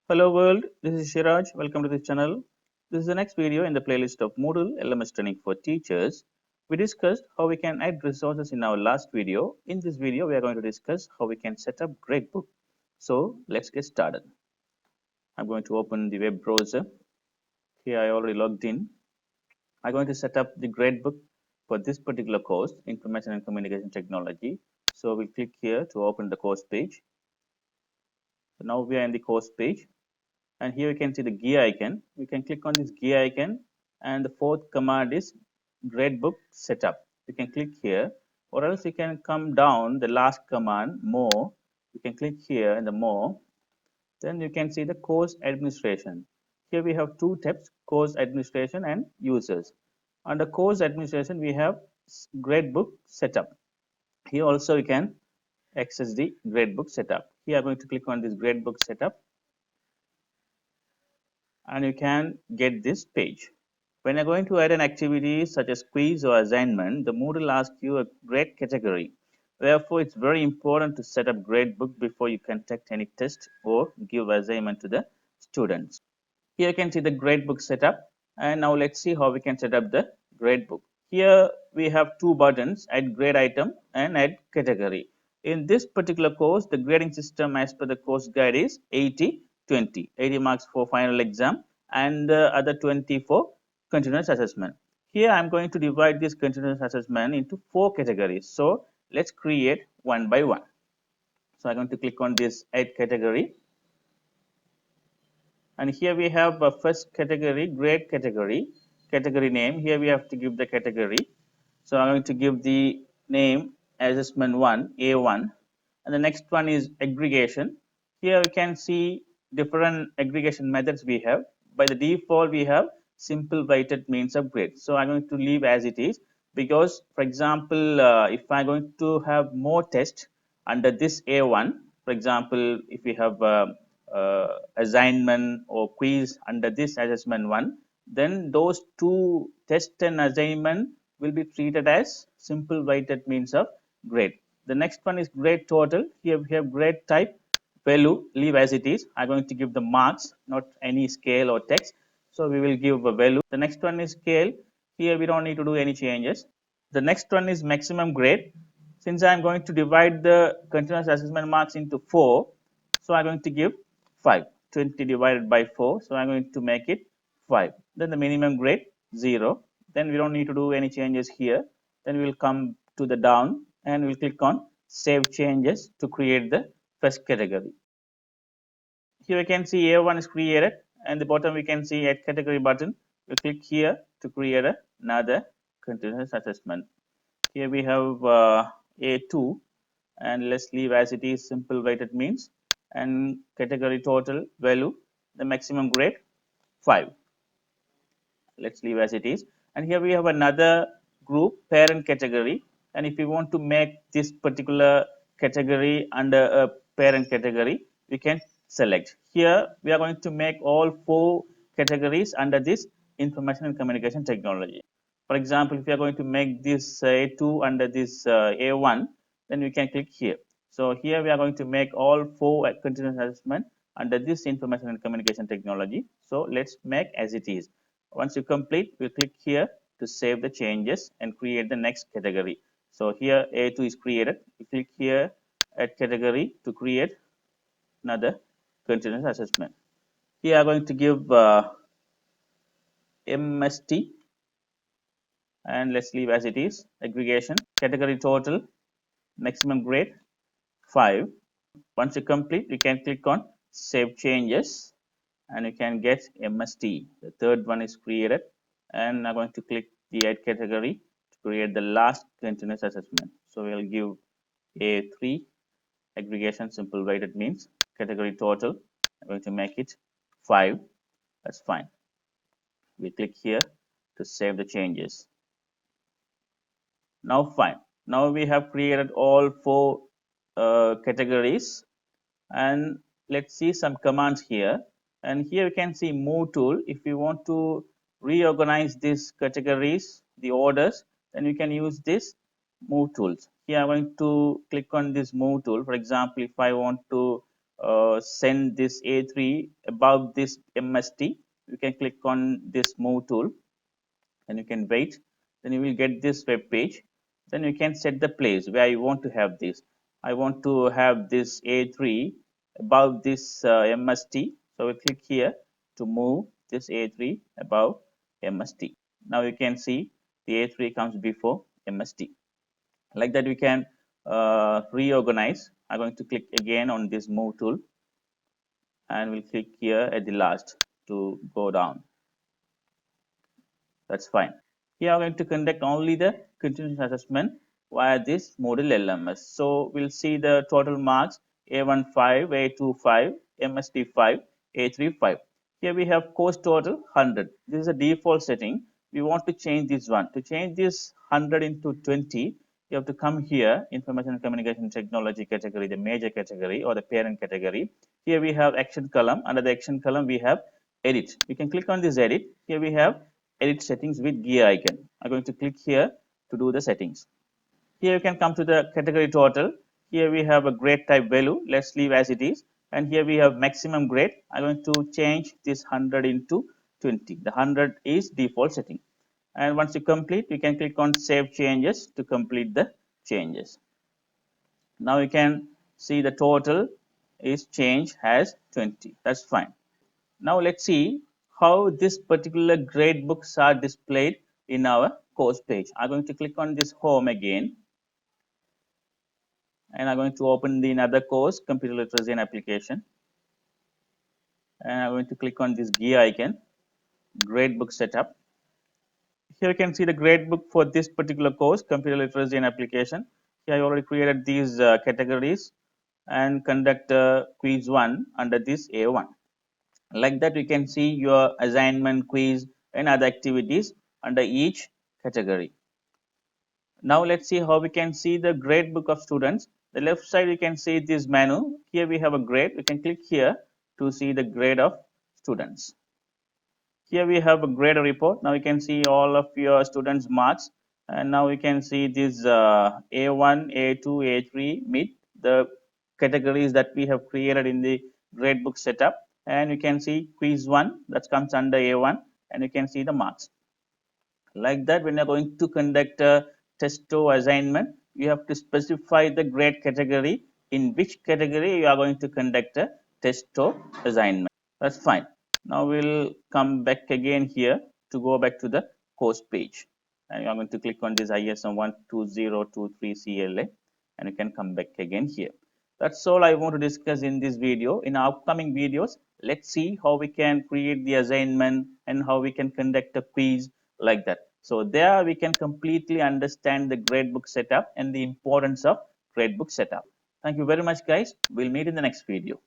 Hello world, this is Shiraj. Welcome to this channel. This is the next video in the playlist of Moodle LMS training for teachers. We discussed how we can add resources in our last video. In this video, we are going to discuss how we can set up Gradebook. So let's get started. I'm going to open the web browser. Here I already logged in. I'm going to set up the Gradebook for this particular course, Information and Communication Technology. So we'll click here to open the course page. So now we are in the course page. And here you can see the gear icon. We can click on this gear icon, and the fourth command is Gradebook setup. You can click here, or else you can come down the last command, more. You can click here in the more. Then you can see the course administration. Here we have two tabs, course administration and users. Under course administration, we have Gradebook setup. Here also you can access the Gradebook setup. Here I'm going to click on this Gradebook setup, and you can get this page. When you're going to add an activity such as quiz or assignment, the Moodle asks you a grade category. Therefore, it's very important to set up gradebook before you conduct any test or give assignment to the students. Here you can see the gradebook setup, and now let's see how we can set up the gradebook. Here we have two buttons, add grade item and add category. In this particular course, the grading system as per the course guide is 80-20, 80 marks for final exam and the other 20 for continuous assessment. Here I am going to divide this continuous assessment into four categories. So let's create one by one. So I'm going to click on this add category, and here we have a first category, grade category name. Here we have to give the category. So I'm going to give the name assessment 1 A1, and the next one is aggregation. Here we can see different aggregation methods we have. By the default we have simple weighted means of grade. So I'm going to leave as it is, because for example if I'm going to have more tests under this A1, for example if we have assignment or quiz under this assessment 1, then those two test and assignment will be treated as simple weighted means of grade. The next one is grade total. Here we have grade type, value, leave as it is. I'm going to give the marks, not any scale or text. So we will give a value. The next one is scale. Here we don't need to do any changes. The next one is maximum grade. Since I'm going to divide the continuous assessment marks into 4, so I'm going to give 5. 20 divided by 4, so I'm going to make it 5. Then the minimum grade 0. Then we don't need to do any changes here. Then we'll come to the down and we'll click on save changes to create the first category. Here we can see A1 is created, and the bottom we can see add category button. We click here to create another continuous assessment. Here we have A2, and let's leave as it is, simple weighted means, and category total value, the maximum grade 5. Let's leave as it is. And here we have another group, parent category, and if we want to make this particular category under a parent category, we can select. Here we are going to make all four categories under this information and communication technology. For example, if you are going to make this A2 under this A1, then we can click here. So here we are going to make all four continuous assessment under this information and communication technology. So let's make as it is. Once you complete, we click here to save the changes and create the next category. So here A2 is created. We click here at category to create another continuous assessment. Here I'm going to give MST, and let's leave as it is. Aggregation, category total, maximum grade 5. Once you complete, you can click on save changes and you can get MST. The third one is created, and I'm going to click the add category to create the last continuous assessment. So we'll give A3 aggregation, simple weighted means, category total. I'm going to make it 5. That's fine. We click here to save the changes. Now fine. Now we have created all four categories, and let's see some commands here. And here we can see move tool. If we want to reorganize these categories, the orders, then we can use this move tools. Here I'm going to click on this move tool. For example, if I want to send this A3 above this MST, you can click on this move tool and you can wait. Then you will get this web page. Then you can set the place where you want to have this. I want to have this A3 above this MST. So we click here to move this A3 above MST. Now you can see the A3 comes before MST. Like that, we can reorganize. I'm going to click again on this move tool and we'll click here at the last to go down. That's fine. Here I'm going to conduct only the continuous assessment via this Moodle LMS. So we'll see the total marks A15, A25, MST5, A35. Here we have course total 100. This is a default setting. We want to change this one. To change this 100 into 20, you have to come here, Information and Communication Technology category, the major category or the parent category. Here we have action column. Under the action column, we have edit. We can click on this edit. Here we have edit settings with gear icon. I'm going to click here to do the settings. Here you can come to the category total. Here we have a grade type value. Let's leave as it is. And here we have maximum grade. I'm going to change this 100 into 20. The 100 is default setting. And once you complete, you can click on save changes to complete the changes. Now you can see the total is changed as 20. That's fine. Now let's see how this particular grade books are displayed in our course page. I'm going to click on this home again and I'm going to open the another course, computer literacy and application, and I'm going to click on this gear icon, grade book setup. Here you can see the grade book for this particular course, computer literacy and application. Here I already created these categories and conduct quiz 1 under this A1. Like that, we can see your assignment, quiz and other activities under each category. Now let's see how we can see the grade book of students. The left side you can see this menu. Here we have a grade. We can click here to see the grade of students. Here we have a grade report. Now you can see all of your students marks, and now we can see this A1, A2, A3 mid, the categories that we have created in the gradebook setup, and you can see quiz 1 that comes under A1, and you can see the marks. Like that, when you're going to conduct a test or assignment, you have to specify the grade category, in which category you are going to conduct a test or assignment. That's fine. Now we'll come back again here to go back to the course page, and I'm going to click on this ISM 12023 CLA, and you can come back again here. That's all I want to discuss in this video. In our upcoming videos, let's see how we can create the assignment and how we can conduct a quiz like that. So there we can completely understand the gradebook setup and the importance of gradebook setup. Thank you very much, guys. We'll meet in the next video.